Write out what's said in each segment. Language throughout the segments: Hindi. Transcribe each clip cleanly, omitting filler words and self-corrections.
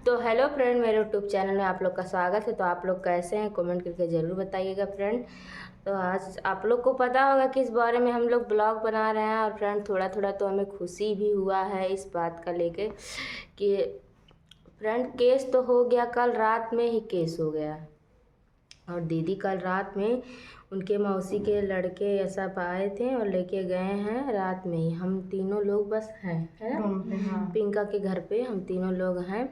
तो हेलो फ्रेंड, मेरे यूट्यूब चैनल में आप लोग का स्वागत है। तो आप लोग कैसे हैं कमेंट करके ज़रूर बताइएगा फ्रेंड। तो आज आप लोग को पता होगा कि इस बारे में हम लोग ब्लॉग बना रहे हैं। और फ्रेंड थोड़ा थोड़ा तो हमें खुशी भी हुआ है इस बात का लेके कि फ्रेंड केस तो हो गया, कल रात में ही केस हो गया। और दीदी कल रात में उनके मौसी के लड़के ये सब आए थे और लेके गए हैं रात में ही। हम तीनों लोग बस हैं, है ना, पिंका के घर पे हम तीनों लोग हैं।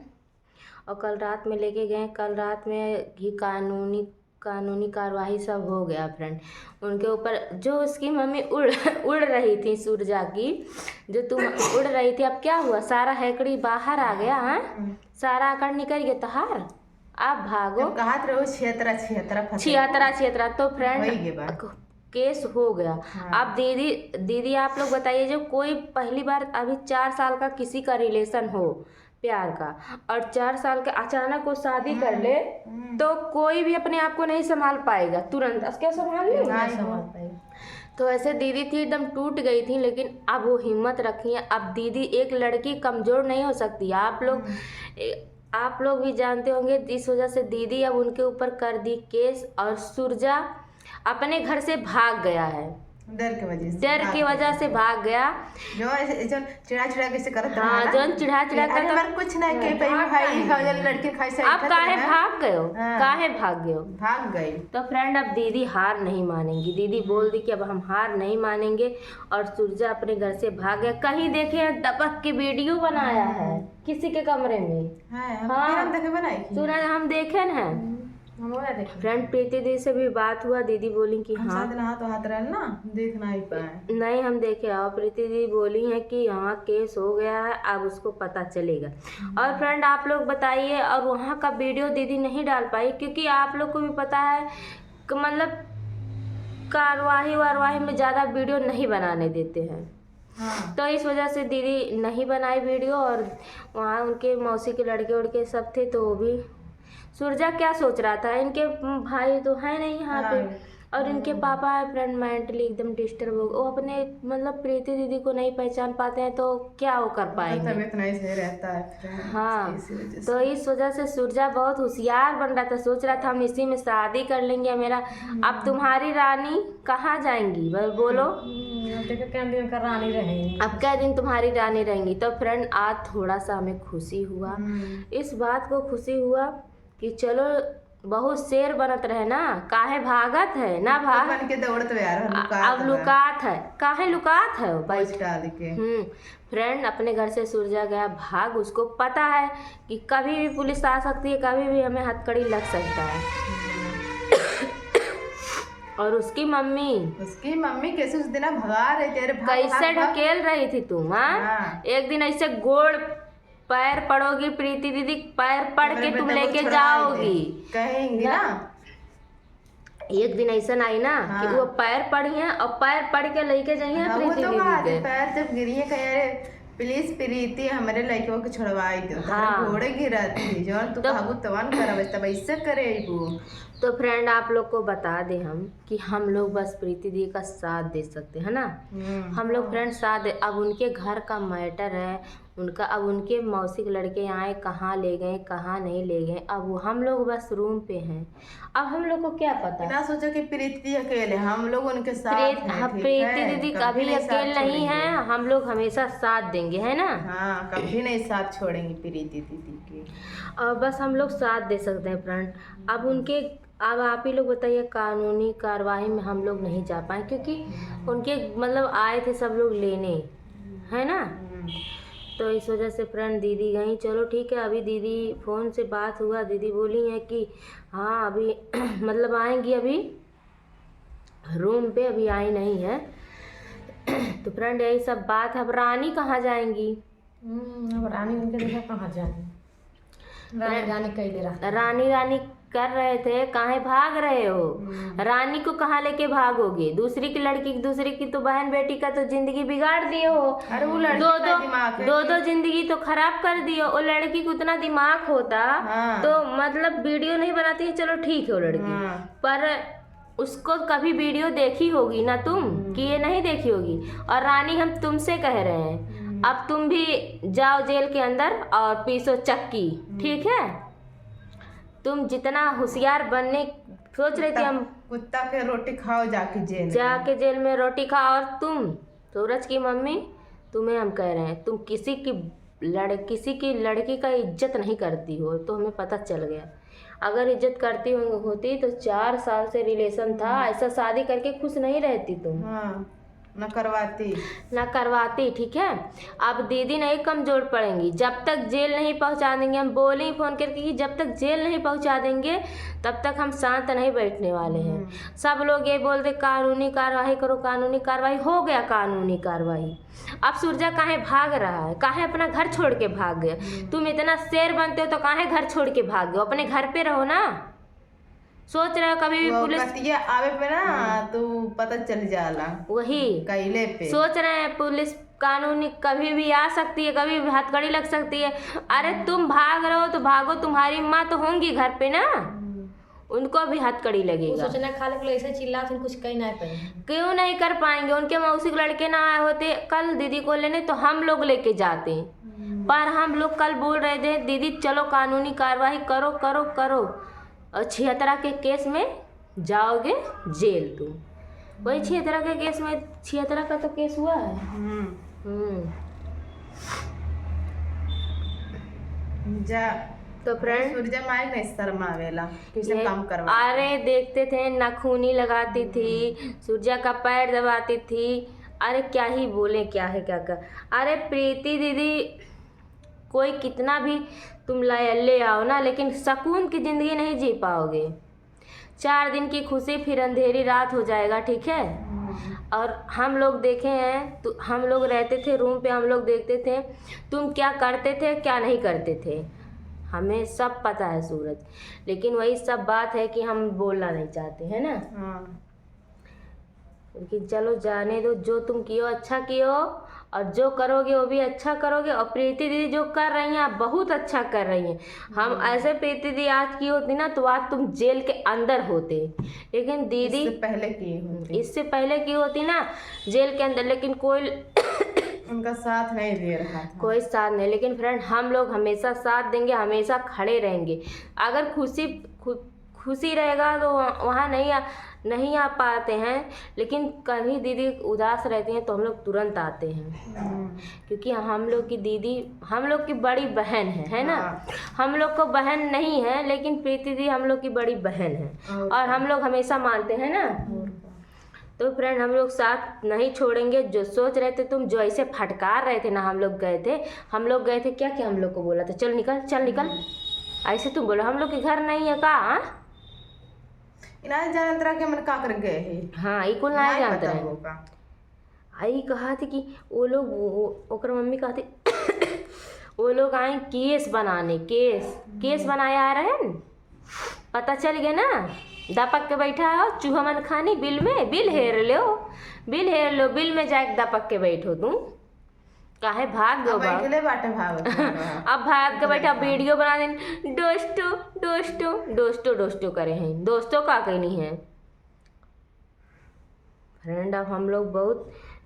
और कल रात में लेके गए, कल रात में ही कानूनी कार्रवाई सब हो गया फ्रेंड। उनके ऊपर जो उसकी मम्मी उड़ रही थी, सूरजा की, जो तुम उड़ रही थी, अब क्या हुआ, सारा हैकड़ी बाहर आ गया। हाँ, सारा आकर निकल गया तहार। आप भागो, कहा छिहत्तरा। तो फ्रेंड केस हो गया। अब दीदी आप लोग बताइए, जो कोई पहली बार अभी 4 साल का किसी का रिलेशन हो प्यार का, और 4 साल के अचानक वो शादी कर ले, तो कोई भी अपने आप को नहीं संभाल पाएगा तुरंत। क्या संभाल ले? तो ऐसे दीदी थी, एकदम टूट गई थी, लेकिन अब वो हिम्मत रखी है। अब दीदी, एक लड़की कमजोर नहीं हो सकती। आप लोग भी जानते होंगे, इस वजह से दीदी अब उनके ऊपर कर दी केस। और सूरजा अपने घर से भाग गया है, डर की वजह से भाग गया। जो चिढ़ा कैसे करता हाँ, जो चिढ़ा कर कुछ नहीं के भाई लड़की खाई से अब काहे भाग गए हो? काहे भाग गए हो? भाग गई। तो फ्रेंड अब दीदी हार नहीं मानेंगी। दीदी बोल दी कि अब हम हार नहीं मानेंगे। और सूरजा अपने घर से भाग गया। कहीं देखे दबक के वीडियो बनाया है किसी के कमरे में। हाँ, सूरज हम देखे हैं फ्रेंड। प्रीति दीदी से भी बात हुआ, दीदी बोली कि हाँ तो हाथ ना देखना ही पाए नहीं, हम देखे। और प्रीति दीदी बोली है कि हाँ केस हो गया है, अब उसको पता चलेगा। और फ्रेंड आप लोग बताइए, और वहाँ का वीडियो दीदी नहीं डाल पाई क्योंकि आप लोग को भी पता है कि मतलब कार्रवाई में ज़्यादा वीडियो नहीं बनाने देते हैं। तो इस वजह से दीदी नहीं बनाई वीडियो। और वहाँ उनके मौसी के लड़के उड़के सब थे, तो वो भी। सूरजा क्या सोच रहा था, इनके भाई तो है नहीं यहाँ पे, और इनके पापा है फ्रेंड मेंटली एकदम डिस्टर्ब हो। वो अपने मतलब प्रीति दीदी को नहीं पहचान पाते हैं, तो क्या वो कर पाएंगे? तबीयत नहीं सही रहता है। हाँ, तो इस वजह से सूरजा बहुत होशियार बन रहा था। सोच रहा था हम इसी में शादी कर लेंगे मेरा। अब तुम्हारी रानी कहाँ जाएंगी बोलो? क्या दिन का रानी रहेंगी, अब क्या दिन तुम्हारी रानी रहेंगी। तो फ्रेंड आज थोड़ा सा हमें खुशी हुआ, इस बात को खुशी हुआ कि चलो बहुत शेर बनत रहे ना, काहे भागत है ना, भाग बन के दौड़त यार। अब लुकात है, काहे लुकात है वो भाई डाल के। फ्रेंड अपने घर से सूरजा गया भाग। उसको पता है कि कभी भी पुलिस आ सकती है, कभी भी हमें हथकड़ी लग सकता है। और उसकी मम्मी कैसे उस दिन भगा रही थी, कैसे ढकेल रही थी तुम? हाँ, एक दिन ऐसे गोड़ पैर पड़ोगी प्रीति दीदी, पैर पड़ के तुम लेके जाओगी, कहेंगी ना। एक दिन ऐसा आई ना कि वो पैर पड़ी हैं और पैर पड़ के लेके जाइए प्रीति दीदी के पैर जब गिरी है, कहे प्लीज प्रीति हमारे लड़कियों को छुड़वाई दो। घोड़े गिरा थी जो तू काबू तवान करब तब ऐसे करे। तो फ्रेंड आप लोग को बता दे हम कि हम लोग बस प्रीति दी का साथ दे सकते हैं ना। हम लोग फ्रेंड साथ दे। अब उनके घर का मैटर है उनका। अब उनके मौसी के लड़के आए, कहाँ ले गए कहाँ नहीं ले गए। अब वो हम लोग बस रूम पे हैं। अब हम लोग को क्या पता, ना सोचो कि प्रीति अकेले, हम लोग उनके साथ प्रीति दीदी कभी अकेले नहीं है, हम लोग हमेशा साथ देंगे, है ना। हाँ, कभी नहीं साथ छोड़ेंगे प्रीति दीदी के। और बस हम लोग साथ दे सकते हैं फ्रेंड। अब आप ही लोग बताइए, कानूनी कार्रवाई में हम लोग नहीं जा पाए क्योंकि उनके मतलब आए थे सब लोग लेने, है ना। तो इस वजह से फ्रेंड दीदी गई। चलो ठीक है, अभी दीदी फ़ोन से बात हुआ, दीदी बोली है कि हाँ अभी मतलब आएंगी अभी रूम पे, अभी आई नहीं है। तो फ्रेंड यही सब बात है। अब रानी कहाँ जाएंगी? अब रानी उनके जगह कहाँ जाएंगी? रानी कर रहे थे, काहे भाग रहे हो? रानी को कहाँ लेके भागोगे? दूसरी की लड़की, दूसरी की तो बहन बेटी का तो जिंदगी बिगाड़ दिए हो। अरे वो लड़की दो जिंदगी तो खराब कर दिए। वो लड़की को उतना दिमाग होता तो मतलब वीडियो नहीं बनाती है। चलो ठीक है वो लड़की, पर उसको कभी वीडियो देखी होगी ना तुम, कि ये नहीं देखी होगी। और रानी हम तुमसे कह रहे हैं, अब तुम भी जाओ जेल के अंदर और पीसो चक्की, ठीक है। तुम जितना होशियार बनने सोच रही थी, हम कुत्ता के रोटी खाओ जाके जेल में रोटी खाओ। और तुम सूरज की मम्मी, तुम्हें हम कह रहे हैं, तुम किसी की लड़की का इज्जत नहीं करती हो, तो हमें पता चल गया। अगर इज्जत करती होती तो 4 साल से रिलेशन था, ऐसा शादी करके खुश नहीं रहती तुम। हाँ, न करवाती, ठीक है। अब दीदी नहीं कमजोर पड़ेंगी, जब तक जेल नहीं पहुंचा देंगे। हम बोले ही फोन करके कि जब तक जेल नहीं पहुंचा देंगे तब तक हम शांत नहीं बैठने वाले हैं। सब लोग ये बोलते कानूनी कार्रवाई करो, कानूनी कार्रवाई। हो गया कानूनी कार्रवाई। अब सूरजा काहे भाग रहा है, काहे अपना घर छोड़ के भाग गया? तुम इतना शेर बनते हो तो काहे घर छोड़ के भाग गए? अपने घर पे रहो ना। सोच रहे हो कभी भी पुलिस आवे पे ना तो पता चल जाला, वही कैले पे सोच रहे हैं पुलिस कानूनी कभी भी आ सकती है, कभी भी हथकड़ी लग सकती है। अरे तुम भाग रहे हो तो भागो, तुम्हारी माँ तो होंगी घर पे ना, उनको भी हथकड़ी लगेगा। सोचना खाले के लिए ऐसे चिल्ला कुछ कहीं नहीं पाएंगे। क्यों नहीं कर पाएंगे? उनके मौसी के लड़के ना आए होते कल दीदी को लेने तो हम लोग लेके जाते। पर हम लोग कल बोल रहे थे दीदी चलो कानूनी कार्रवाई करो करो करो, और 76 के केस में जाओगे जेल तुम। वही 76 के केस में, 76 का तो केस हुआ है। जा तो फ्रेंड सूरजा माई नहीं शर्मावेला किसी काम करवा। अरे देखते थे नखूनी लगाती थी, सूरजा का पैर दबाती थी। अरे क्या ही बोले, क्या है क्या कर। अरे प्रीति दीदी, कोई कितना भी तुम ले आओ ना, लेकिन सुकून की ज़िंदगी नहीं जी पाओगे। 4 दिन की खुशी फिर अंधेरी रात हो जाएगा, ठीक है। और हम लोग देखे हैं तो हम लोग रहते थे रूम पे, हम लोग देखते थे तुम क्या करते थे क्या नहीं करते थे, हमें सब पता है सूरज। लेकिन वही सब बात है कि हम बोलना नहीं चाहते हैं ना। लेकिन चलो जाने दो, जो तुम कियो अच्छा कियो, और जो करोगे वो भी अच्छा करोगे। और प्रीति दीदी जो कर रही हैं आप बहुत अच्छा कर रही हैं। हम ऐसे प्रीति दीदी आज की होती ना तो आज तुम जेल के अंदर होते, लेकिन दीदी इससे पहले की होती ना जेल के अंदर, लेकिन कोई उनका साथ नहीं दे रहा था। कोई साथ नहीं। लेकिन फ्रेंड हम लोग हमेशा साथ देंगे, हमेशा खड़े रहेंगे। अगर खुशी रहेगा तो वहाँ नहीं आ पाते हैं, लेकिन कभी दीदी उदास रहती हैं तो हम लोग तुरंत आते हैं, क्योंकि हम लोग की दीदी हम लोग की बड़ी बहन है ना। हम लोग को बहन नहीं है, लेकिन प्रीति दीदी हम लोग की बड़ी बहन है, और हम लोग हमेशा मानते हैं ना। तो फ्रेंड हम लोग साथ नहीं छोड़ेंगे। जो सोच रहे थे तुम, जो ऐसे फटकार रहे थे ना, हम लोग गए थे क्या क्या हम लोग को बोला था, चल निकल, ऐसे तुम बोलो हम लोग के घर नहीं है का? इनाज जानतरा के मन का कर गए हैं। हाँ ई कुल नहीं जानते रहे। आई कहा थी कि वो लोग ओकर मम्मी कहा थी वो लोग आए केस बनाने, केस बनाया आ रहे हैं। पता चल गया ना, दपक के बैठा हो चूहा मन खानी बिल हेर लो, बिल में जाके दपक के बैठो तुम। काहे भाग दो भाग अब भाग के बैठा वीडियो बना दें, दोस्तों करे हैं, दोस्तों का कहीं नहीं है। फ्रेंड अब हम लोग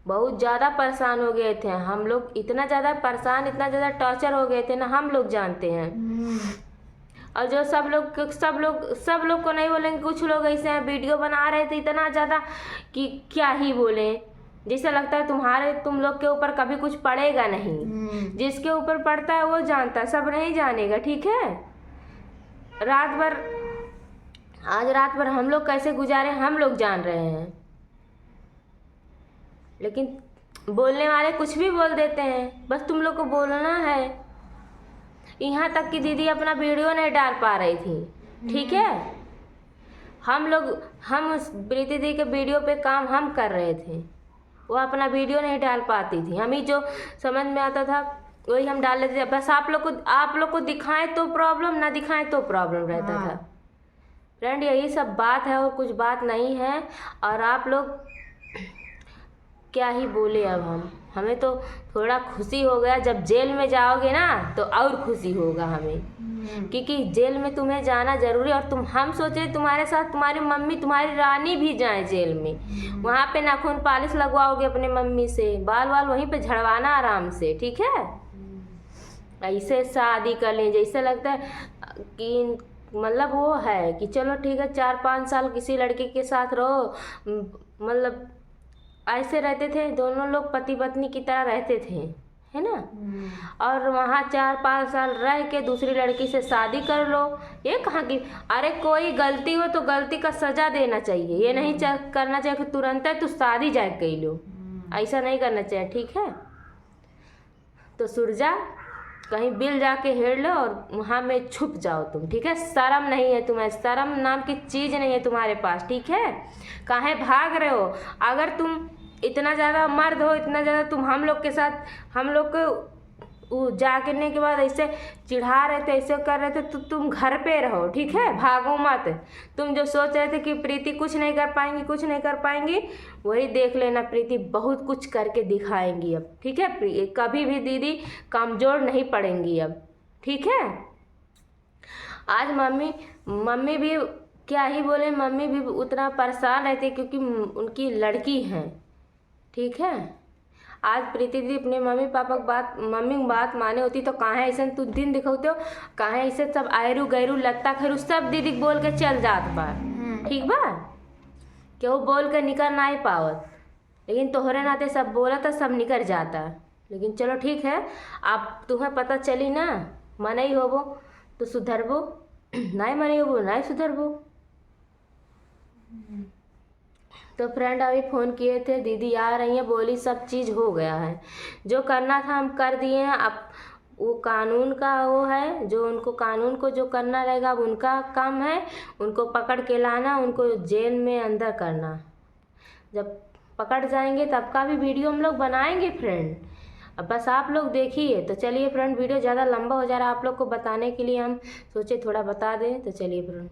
बहुत ज़्यादा परेशान हो गए थे। हम लोग इतना ज़्यादा परेशान, इतना ज़्यादा टॉर्चर हो गए थे ना, हम लोग जानते हैं। और जो सब लोग को नहीं बोलेंगे, कुछ लोग ऐसे हैं वीडियो बना रहे थे इतना ज़्यादा कि क्या ही बोले। जैसा लगता है तुम लोग के ऊपर कभी कुछ पड़ेगा नहीं। जिसके ऊपर पड़ता है वो जानता है, सब नहीं जानेगा, ठीक है। आज रात भर हम लोग कैसे गुजारे हम लोग जान रहे हैं, लेकिन बोलने वाले कुछ भी बोल देते हैं। बस तुम लोग को बोलना है। यहाँ तक कि दीदी अपना वीडियो नहीं डाल पा रही थी, ठीक है। हम प्रीति दीदी के वीडियो पे काम हम कर रहे थे, वो अपना वीडियो नहीं डाल पाती थी। हम ही जो समझ में आता था वही हम डाल लेते थे। बस आप लोग को दिखाएं तो प्रॉब्लम, ना दिखाएं तो प्रॉब्लम रहता था। फ्रेंड यही सब बात है और कुछ बात नहीं है। और आप लोग क्या ही बोले, अब हमें तो थोड़ा खुशी हो गया। जब जेल में जाओगे ना तो और खुशी होगा हमें, क्योंकि जेल में तुम्हें जाना ज़रूरी। और हम सोचे तुम्हारे साथ तुम्हारी मम्मी, तुम्हारी रानी भी जाए जेल में। वहाँ पे नाखून पालिश लगवाओगे अपने मम्मी से, बाल वाल वहीं पे झड़वाना आराम से, ठीक है। ऐसे शादी कर लें जैसे लगता है कि मतलब वो है कि चलो ठीक है 4-5 साल किसी लड़के के साथ रहो, मतलब ऐसे रहते थे दोनों लोग, पति पत्नी की तरह रहते थे, है ना। और वहाँ 4-5 साल रह के दूसरी लड़की से शादी कर लो, ये कहाँ की। अरे कोई गलती हो तो गलती का सजा देना चाहिए, ये नहीं करना चाहिए कि तुरंत है तो शादी जाए कर लो, ऐसा नहीं करना चाहिए, ठीक है। तो सुरजा कहीं बिल जाके हेर लो और वहाँ में छुप जाओ तुम, ठीक है। शर्म नहीं है तुम्हें, शर्म नाम की चीज़ नहीं है तुम्हारे पास, ठीक है। काहे भाग रहे हो? अगर तुम इतना ज़्यादा मर्द हो, इतना ज़्यादा तुम हम लोग के साथ, हम लोग को जागने के बाद ऐसे चिढ़ा रहे थे, ऐसे कर रहे थे, तो तुम घर पे रहो, ठीक है, भागो मत। तुम जो सोच रहे थे कि प्रीति कुछ नहीं कर पाएंगी, कुछ नहीं कर पाएंगी, वही देख लेना, प्रीति बहुत कुछ करके दिखाएंगी अब, ठीक है। कभी भी दीदी कमज़ोर नहीं पड़ेंगी अब, ठीक है। आज मम्मी भी क्या ही बोले, मम्मी भी उतना परेशान रहती क्योंकि उनकी लड़की हैं, ठीक है। आज प्रीति दीदी अपने मम्मी पापा की बात माने होती तो कहाँ ऐसा तू दिन दिखाते हो, कहाँ ऐसे सब आयरू गैरू लत्ता खैरू सब दीदी बोल के चल जात बा, ठीक बा। केहू बोल के निकल ना ही पावत, लेकिन तोहरे नाते सब बोला तो सब निकल जाता। लेकिन चलो ठीक है, आप तुम्हें पता चली ना, मनई होबो तो सुधरबो, नहीं मनई होबो नहीं सुधरबो। तो फ्रेंड अभी फ़ोन किए थे, दीदी आ रही हैं, बोली सब चीज़ हो गया है, जो करना था हम कर दिए हैं। अब वो कानून का वो है, जो उनको कानून को जो करना रहेगा अब उनका काम है, उनको पकड़ के लाना, उनको जेल में अंदर करना। जब पकड़ जाएंगे तब का भी वीडियो हम लोग बनाएंगे फ्रेंड, अब बस आप लोग देखिए। तो चलिए फ्रेंड, वीडियो ज़्यादा लंबा हो जा रहा है, आप लोग को बताने के लिए हम सोचे थोड़ा बता दें, तो चलिए फ्रेंड।